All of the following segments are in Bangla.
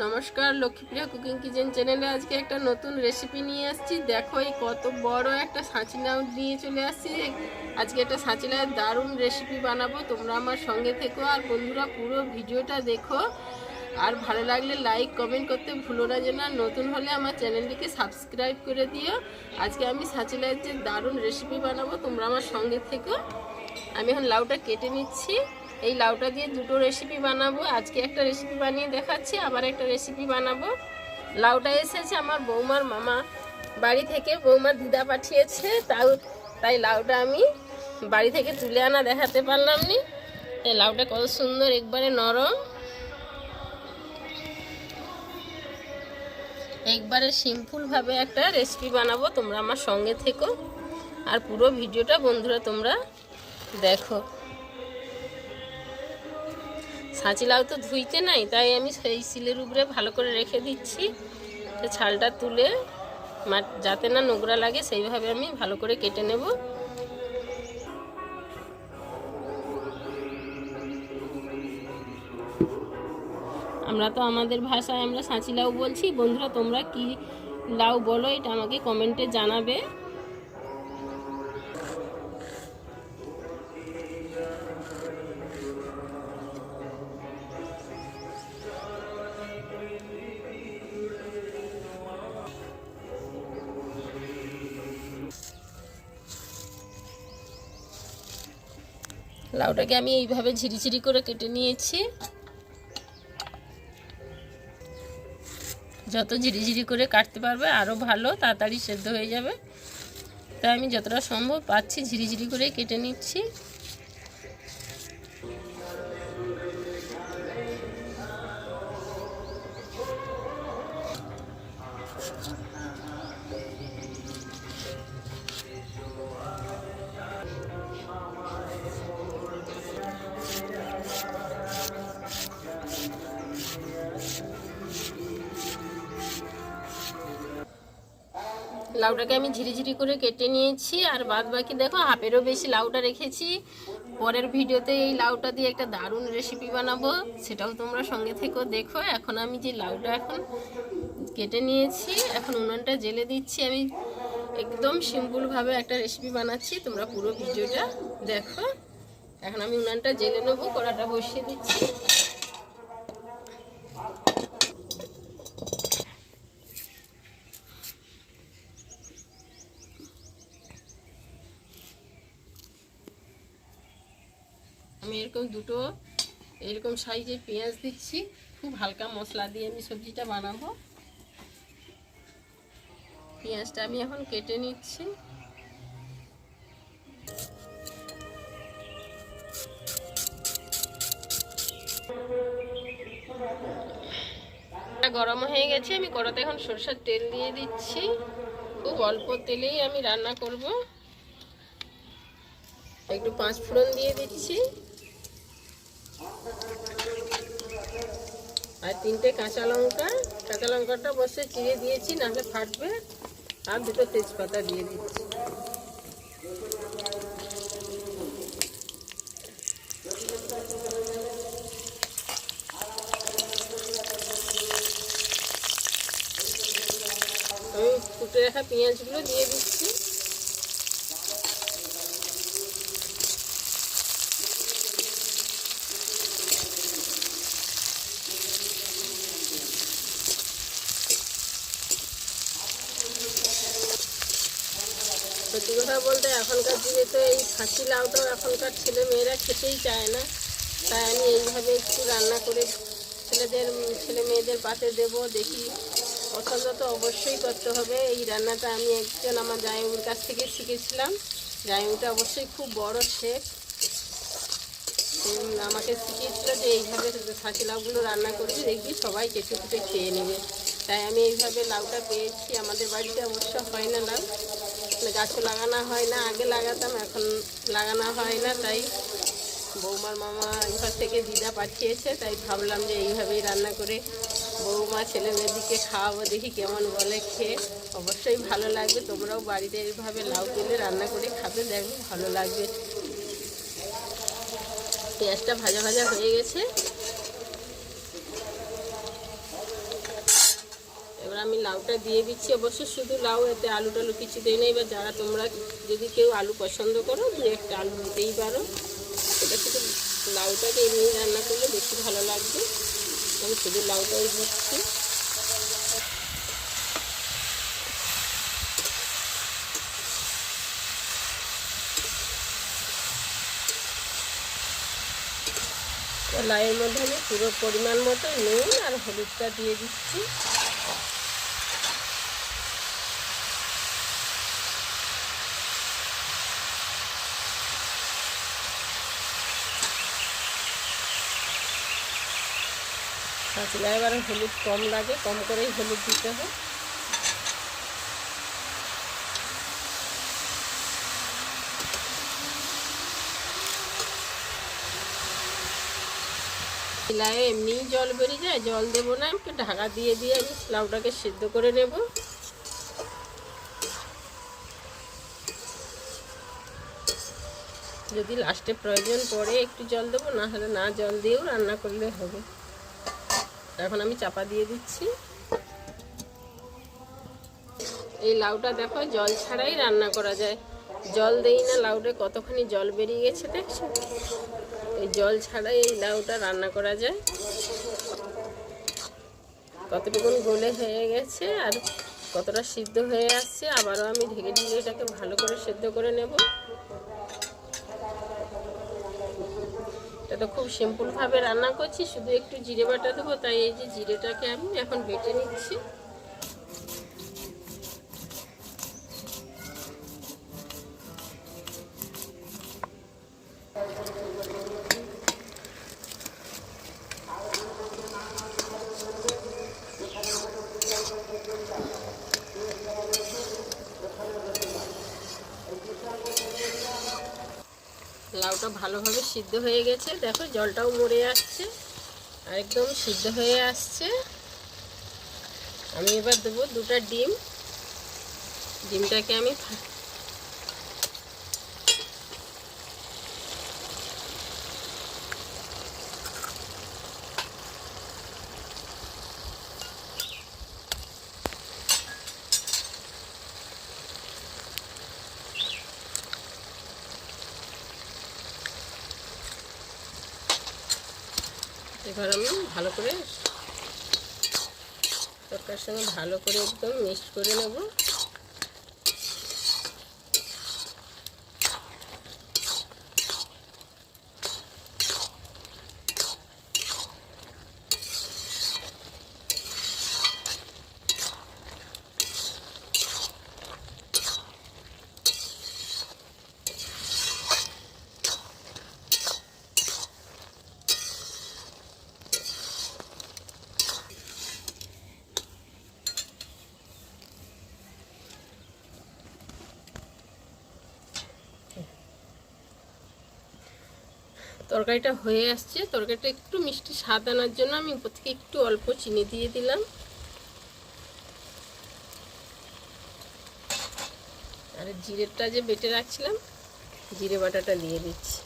নমস্কার, লক্ষ্মীপ্রিয়া কুকিং কিচেন চ্যানেলে আজকে একটা নতুন রেসিপি নিয়ে আসছি। দেখো এই কত বড় একটা ছাঁচি লাউ নিয়ে চলে আসছি। আজকে একটা ছাঁচি লাউয়ের দারুণ রেসিপি বানাবো। তোমরা আমার সঙ্গে থেকো আর বন্ধুরা পুরো ভিডিওটা দেখো। আর ভালো লাগলে লাইক কমেন্ট করতে ভুলো না যেন। নতুন হলে আমার চ্যানেলটিকে সাবস্ক্রাইব করে দিও। আজকে আমি ছাঁচি লাউয়ের যে দারুণ রেসিপি বানাবো, তোমরা আমার সঙ্গে থেকো। আমি এখন লাউটা কেটে নিচ্ছি। এই লাউটা দিয়ে দুটো রেসিপি বানাবো। আজকে একটা রেসিপি বানিয়ে দেখাচ্ছি, আবার একটা রেসিপি বানাবো। লাউটা এসেছে আমার বৌমার মামা বাড়ি থেকে, বৌমার দিদা পাঠিয়েছে। তাই লাউটা আমি বাড়ি থেকে তুলে আনা দেখাতে পারলাম নি। এই লাউটা কত সুন্দর, একবারে নরম, একবারে সিম্পলভাবে একটা রেসিপি বানাবো। তোমরা আমার সঙ্গে থেকো আর পুরো ভিডিওটা বন্ধুরা তোমরা দেখো। ছাঁচি লাউ তো ধুইতে নাই, তাই আমি সেই শিলের উপরে ভালো করে রেখে দিচ্ছি। ছালটা তুলে যাতে না নোংরা লাগে সেইভাবে আমি ভালো করে কেটে নেব। আমরা তো আমাদের ভাষায় আমরা ছাঁচি লাউ বলছি। বন্ধুরা তোমরা কি লাউ বলো এটা আমাকে কমেন্টে জানাবে। লাউটাকে আমি এইভাবে ঝিরিঝিরি করে কেটে নিয়েছি। যত ঝিরিঝিরি করে কাটতে পারবে আরও ভালো, তাড়াতাড়ি সেদ্ধ হয়ে যাবে। তাই আমি যতটা সম্ভব পাচ্ছি ঝিরিঝিরি করে কেটে নিচ্ছি। লাউটাকে আমি ঝিরিঝিরি করে কেটে নিয়েছি। আর বাদ বাকি দেখো হাফেরও বেশি লাউটা রেখেছি। পরের ভিডিওতে এই লাউটা দিয়ে একটা দারুণ রেসিপি বানাবো, সেটাও তোমরা সঙ্গে থেকো দেখো। এখন আমি যে লাউটা এখন কেটে নিয়েছি, এখন উনুনটা জ্বেলে দিচ্ছি। আমি একদম সিম্পলভাবে একটা রেসিপি বানাচ্ছি, তোমরা পুরো ভিডিওটা দেখো। এখন আমি উনুনটা জ্বেলে নেবো, কড়াটা বসিয়ে দিচ্ছি। আমি এরকম সাইজের পেঁয়াজ দিচ্ছি। খুব হালকা মশলা দিয়ে আমি সবজিটা বানাবো। পেঁয়াজটা আমি এখন কেটে নিচ্ছি। গরম হয়ে গেছে, আমি কড়াতে এখন সরষের তেল দিয়ে দিচ্ছি। খুব অল্প তেলেই আমি রান্না করব। একটু পাঁচ ফোড়ন দিয়ে দিচ্ছি আর তিনটে কাঁচা লঙ্কাটা বসে চিড়ে দিয়েছি, নাহলে ফাটবে। আর দুটো তেজপাতা দিয়ে দিচ্ছি। আমি কুটে রাখা পেঁয়াজগুলো দিয়ে দিচ্ছি। সত্যি কথা বলতে এখনকার যুগে তো এই ছাঁচি লাউটাও এখনকার ছেলে মেয়েরা খেতেই চায় না। তাই আমি এইভাবে একটু রান্না করে ছেলে মেয়েদের পাতে দেবো। দেখি পছন্দ তো অবশ্যই করতে হবে। এই রান্নাটা আমি একজন আমার জামাইবাবুর কাছ থেকে শিখেছিলাম। জামাইবাবুটা অবশ্যই খুব বড় শেফ, আমাকে শিখিয়েছিল যে এইভাবে ছাঁচি লাউগুলো রান্না করবি, দেখবি সবাই চেটে চুটে খেয়ে নেবে। তাই আমি এইভাবে লাউটা পেয়েছি। আমাদের বাড়িতে অবশ্য হয় না লাউ, গাছও লাগানো হয় না। আগে লাগাতাম, এখন লাগানো হয় না। তাই বৌমার মামা ঘর থেকে দিদা পাঠিয়েছে, তাই ভাবলাম যে এইভাবেই রান্না করে বৌমা ছেলে মেয়েদিকে খাওয়াবো, দেখি কেমন বলে খেয়ে। অবশ্যই ভালো লাগবে। তোমরাও বাড়িতে এইভাবে লাউ পেলে রান্না করে খাবে, দেখবে ভালো লাগবে। পেঁয়াজটা ভাজা ভাজা হয়ে গেছে। আমি লাউটা দিয়ে দিচ্ছি। অবশ্য শুধু লাউ, এতে আলু টালু কিছু দেই না। এবার যারা তোমরা যদি কেউ আলু পছন্দ করো, দু একটা আলু দিতেই পারো। এটা শুধু লাউটাকে এমনি রান্না করলে বেশি ভালো লাগবে। আমি শুধু লাউটাই দিচ্ছি। লাউয়ের মধ্যে আমি পুরো পরিমাণ মতো নুন আর হলুদটা দিয়ে দিচ্ছি। ছাঁচিলায় এবার হলুদ কম লাগে, কম করেই হলুদ দিতে হয়। লাউয়ে এমনিই জল বেরিয়ে যায়, জল দেবো না। একটু ঢাকা দিয়ে দিয়ে আমি লাউটাকে সিদ্ধ করে নেব। যদি লাস্টে প্রয়োজন পড়ে একটু জল দেবো, না হলে না জল দিয়েও রান্না করলে হবে। এখন আমি চাপা দিয়ে দিচ্ছি। এই লাউটা দেখো জল ছাড়াই রান্না করা যায়। জল দেই না লাউটা, কতখানি জল বেরিয়ে গেছে দেখছো। এই জল ছাড়াই এই লাউটা রান্না করা যায়। কতটুকুন গলে হয়ে গেছে আর কতটা সিদ্ধ হয়ে আসছে। আবারও আমি ঢেকে ঢেকে এটাকে ভালো করে সিদ্ধ করে নেব। এটা তো খুব সিম্পলভাবে রান্না করছি, শুধু একটু জিরে বাটা দেবো। তাই এই যে জিরেটাকে আমি এখন বেটে নিচ্ছি। লাউটা ভালোভাবে সিদ্ধ হয়ে গেছে, দেখো জলটাও মরে আসছে আর একদম সিদ্ধ হয়ে আসছে। আমি এবার দেবো দুটো ডিম। ডিমটাকে আমি এবার আমি ভালো করে তরকারির সঙ্গে ভালো করে একদম মিক্স করে নেব। তরকারিটা হয়ে আসছে। তরকারিটা একটু মিষ্টি স্বাদ আনার জন্য আমি উপর থেকে একটু অল্প চিনি দিয়ে দিলাম। আর জিরেটা যে বেটে রাখছিলাম, জিরে বাটাটা দিয়ে দিচ্ছি।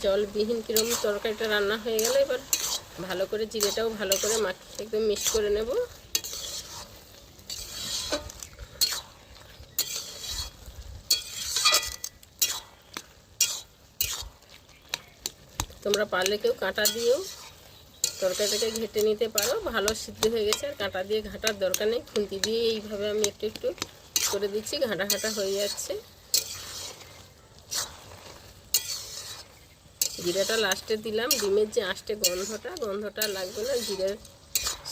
জলবিহীন কিরম তরকারিটা রান্না হয়ে গেল। এবার ভালো করে জিরেটাও ভালো করে মাখিয়ে একদম মিক্স করে নেব। তোমরা পারলে কেউ কাঁটা দিয়েও তরকারিটাকে ঘেটে নিতে পারো। ভালো সিদ্ধ হয়ে গেছে, আর কাঁটা দিয়ে ঘাটার দরকার নেই। খুন্তি দিয়ে এইভাবে আমি একটু একটু করে দিচ্ছি, ঘাটা ঘাটা হয়ে যাচ্ছে। জিরাটা লাস্টে দিলাম। ডিমের যে আষ্টে গন্ধটা লাগবে না, জিরের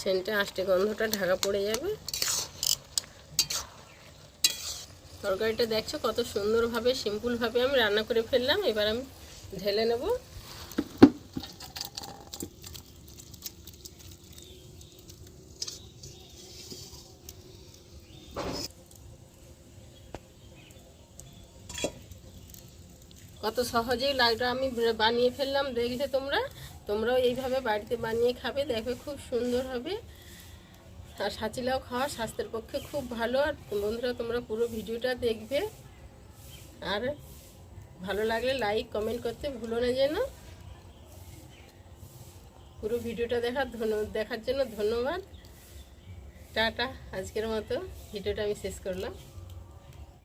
সেন্টে আষ্টে গন্ধটা ঢাকা পড়ে যাবে। তরকারিটা দেখছো কত সুন্দরভাবে সিম্পলভাবে আমি রান্না করে ফেললাম। এবার আমি ঢেলে নেব। কত সহজেই লাউটা আমি বানিয়ে ফেললাম। দেখলে তোমরাও এইভাবে বাড়িতে বানিয়ে খাবে, দেখবে খুব সুন্দর হবে। আর সাঁচি লাউ খাওয়া স্বাস্থ্যের পক্ষে খুব ভালো। আর বন্ধুরা তোমরা পুরো ভিডিওটা দেখবে, আর ভালো লাগলে লাইক কমেন্ট করতে ভুলো না যেন। পুরো ভিডিওটা দেখার জন্য ধন্যবাদ। টাটা, আজকের মতো ভিডিওটা আমি শেষ করলাম।